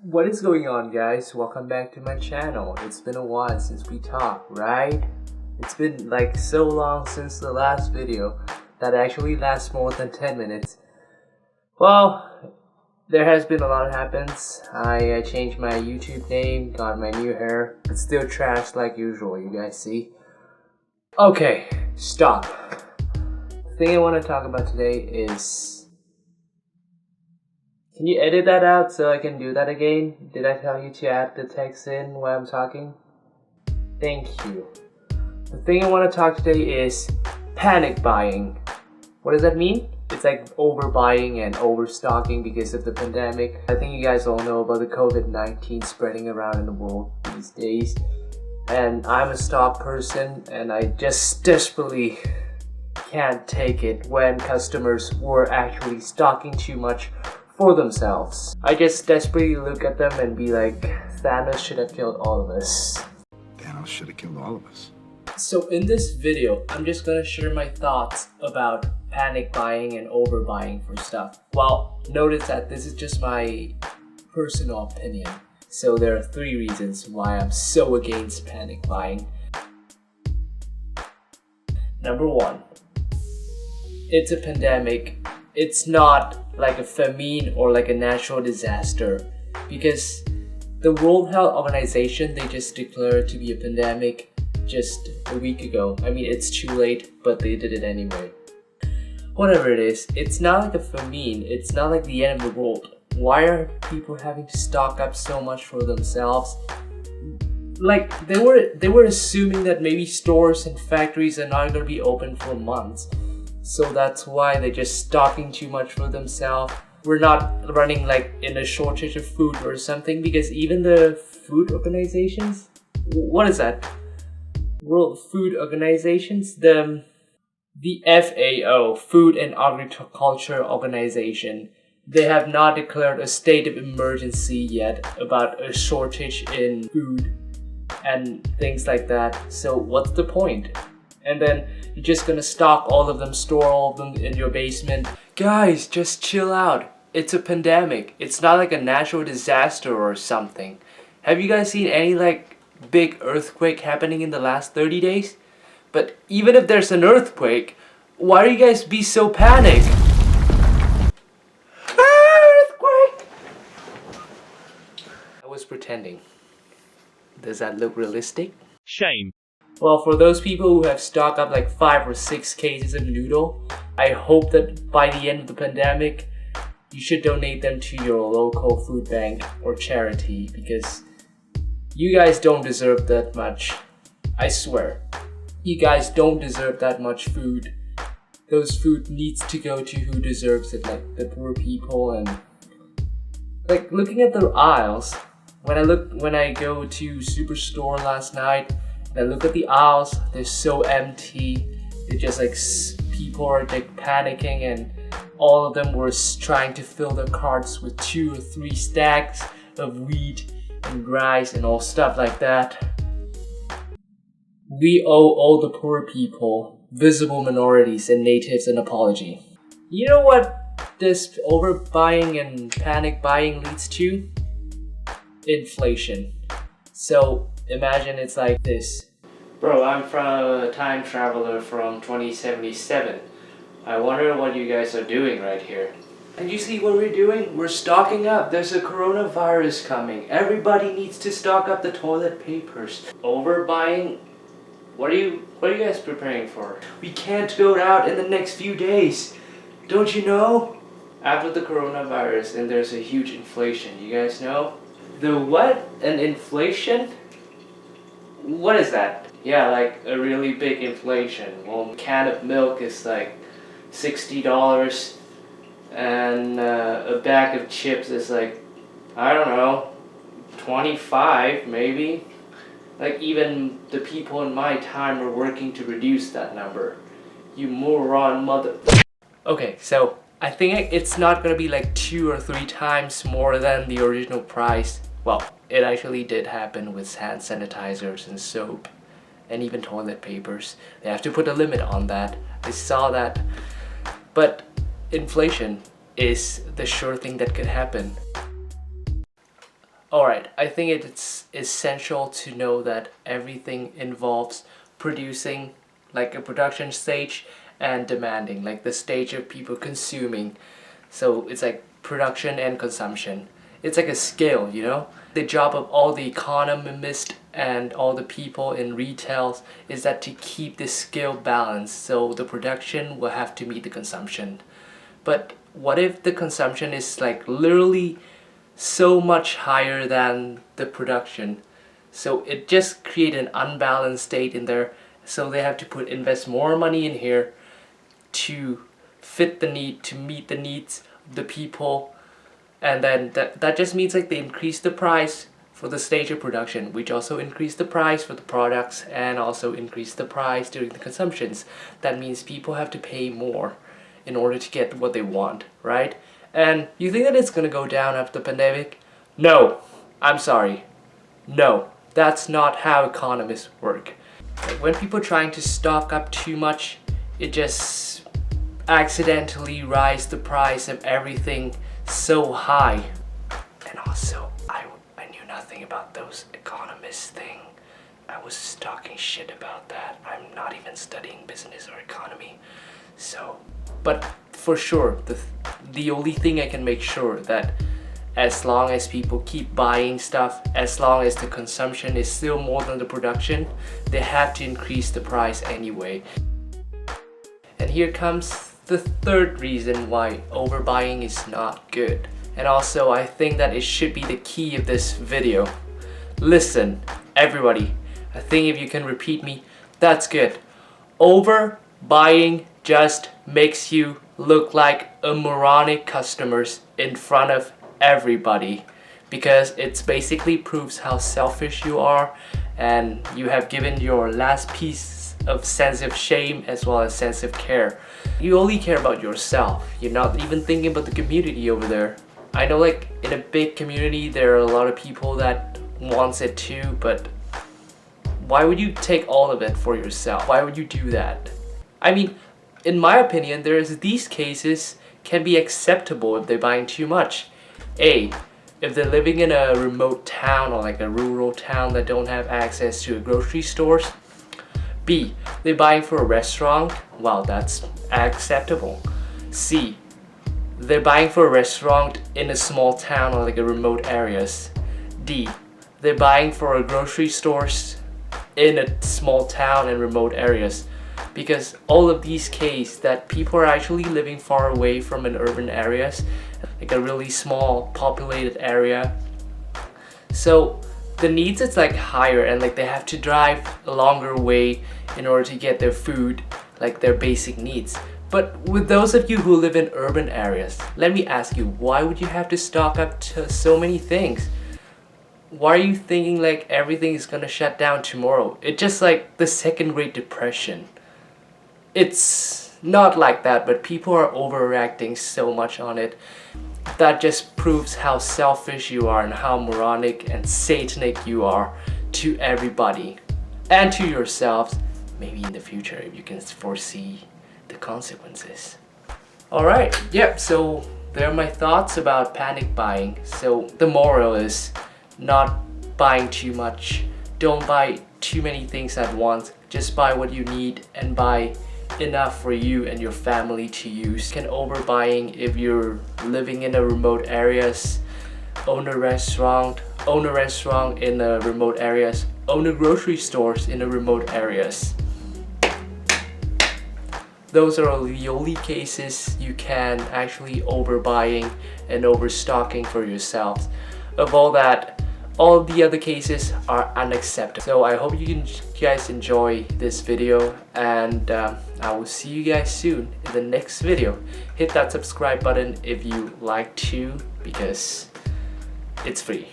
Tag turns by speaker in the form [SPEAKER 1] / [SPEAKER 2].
[SPEAKER 1] What is going on, guys? Welcome back to my channel. It's been a while since we talked, right? It's been like so long since the last video that actually lasts more than 10 minutes. Well, there has been a lot happens. I changed my YouTube name, got my new hair. It's still trash like usual, you guys see. Okay, stop. The thing I want to talk about today is... Can you edit that out so I can do that again? Did I tell you to add the text in while I'm talking? Thank you. The thing I want to talk today is panic buying. What does that mean? It's like overbuying and overstocking because of the pandemic. I think you guys all know about the COVID-19 spreading around in the world these days. And I'm a stock person and I just desperately can't take it when customers were actually stocking too much for themselves. I just desperately look at them and be like, Thanos should have killed all of us.
[SPEAKER 2] Thanos should have killed all of us.
[SPEAKER 1] So in this video, I'm just gonna share my thoughts about panic buying and overbuying for stuff. Well, notice that this is just my personal opinion. So there are 3 reasons why I'm so against panic buying. Number 1, it's a pandemic. It's not like a famine or like a natural disaster, because the World Health Organization, they just declared it to be a pandemic just a week ago. I mean, it's too late, but they did it anyway. Whatever it is, it's not like a famine, it's not like the end of the world. Why are people having to stock up so much for themselves? Like, they were assuming that maybe stores and factories are not going to be open for months. So that's why they're just stocking too much for themselves. We're not running like in a shortage of food or something, because even the food organizations, what is that? World Food Organizations? The FAO, Food and Agriculture Organization, they have not declared a state of emergency yet about a shortage in food and things like that. So what's the point? And then you're just gonna stock all of them, store all of them in your basement. Guys, just chill out. It's a pandemic. It's not like a natural disaster or something. Have you guys seen any like big earthquake happening in the last 30 days? But even if there's an earthquake, why do you guys be so panicked? Earthquake! I was pretending. Does that look realistic?
[SPEAKER 3] Shame.
[SPEAKER 1] Well, for those people who have stocked up like 5 or 6 cases of noodle, I hope that by the end of the pandemic, you should donate them to your local food bank or charity, because you guys don't deserve that much. I swear. You guys don't deserve that much food. Those food needs to go to who deserves it, like the poor people. And like looking at the aisles, when I go to Superstore last night, I look at the aisles, they're so empty. They're just like people are like panicking, and all of them were trying to fill their carts with 2 or 3 stacks of wheat and rice and all stuff like that. We owe all the poor people, visible minorities, and natives an apology. You know what this overbuying and panic buying leads to? Inflation. So imagine it's like this. Bro, I'm from a time traveler from 2077. I wonder what you guys are doing right here. And you see what we're doing? We're stocking up. There's a coronavirus coming. Everybody needs to stock up the toilet papers. Overbuying? What are you guys preparing for? We can't go out in the next few days. Don't you know? After the coronavirus, then there's a huge inflation. You guys know? The what? An inflation? What is that? Yeah, like a really big inflation. Well, a can of milk is like $60, and a bag of chips is like, I don't know, 25 maybe. Like even the people in my time are working to reduce that number. You moron mother... Okay, so I think it's not gonna be like 2 or 3 times more than the original price. Well, it actually did happen with hand sanitizers and soap and even toilet papers. They have to put a limit on that. I saw that. But inflation is the sure thing that could happen. Alright, I think it's essential to know that everything involves producing, like a production stage, and demanding, like the stage of people consuming. So it's like production and consumption. It's like a scale, you know? The job of all the economists and all the people in retail is that to keep this scale balanced, so the production will have to meet the consumption. But what if the consumption is like literally so much higher than the production? So it just create an unbalanced state in there. So they have to invest more money in here to fit the need, to meet the needs of the people. And then that just means like they increase the price for the stage of production, which also increase the price for the products and also increase the price during the consumptions. That means people have to pay more in order to get what they want, right? And you think that it's gonna go down after the pandemic? No, I'm sorry. No, that's not how economists work. Like when people trying to stock up too much, it just accidentally rise the price of everything so high. And also, I knew nothing about those economists thing. I was talking shit about that. I'm not even studying business or economy. So, but for sure, the only thing I can make sure that as long as people keep buying stuff, as long as the consumption is still more than the production, they have to increase the price anyway. And here comes the third reason why overbuying is not good. And also, I think that it should be the key of this video. Listen, everybody, I think if you can repeat me, that's good. Overbuying just makes you look like a moronic customers in front of everybody, because it's basically proves how selfish you are, and you have given your last piece of sense of shame as well as sense of care. You only care about yourself. You're not even thinking about the community over there. I know like in a big community there are a lot of people that wants it too, but why would you take all of it for yourself? Why would you do that? I mean, in my opinion, these cases can be acceptable if they're buying too much. A, if they're living in a remote town or like a rural town that don't have access to grocery stores. B, they're buying for a restaurant. Wow, that's acceptable. C, they're buying for a restaurant in a small town or like a remote areas. D, they're buying for a grocery stores in a small town and remote areas. Because all of these cases that people are actually living far away from an urban areas, like a really small populated area. So the needs is like higher, and like they have to drive a longer way in order to get their food, like their basic needs. But with those of you who live in urban areas, let me ask you, why would you have to stock up to so many things? Why are you thinking like everything is gonna shut down tomorrow? It's just like the second Great Depression. It's not like that, but people are overreacting so much on it. That just proves how selfish you are and how moronic and satanic you are to everybody and to yourselves, maybe in the future if you can foresee the consequences. Alright, yep, so there are my thoughts about panic buying. So the moral is not buying too much. Don't buy too many things at once. Just buy what you need and buy enough for you and your family to use. Can overbuying if you're living in a remote areas, own a restaurant in a remote areas, own a grocery stores in a remote areas. Those are the only cases you can actually overbuying and overstocking for yourselves. Of all that, all the other cases are unacceptable. So I hope you guys enjoy this video, and I will see you guys soon in the next video. Hit that subscribe button if you like to, because it's free.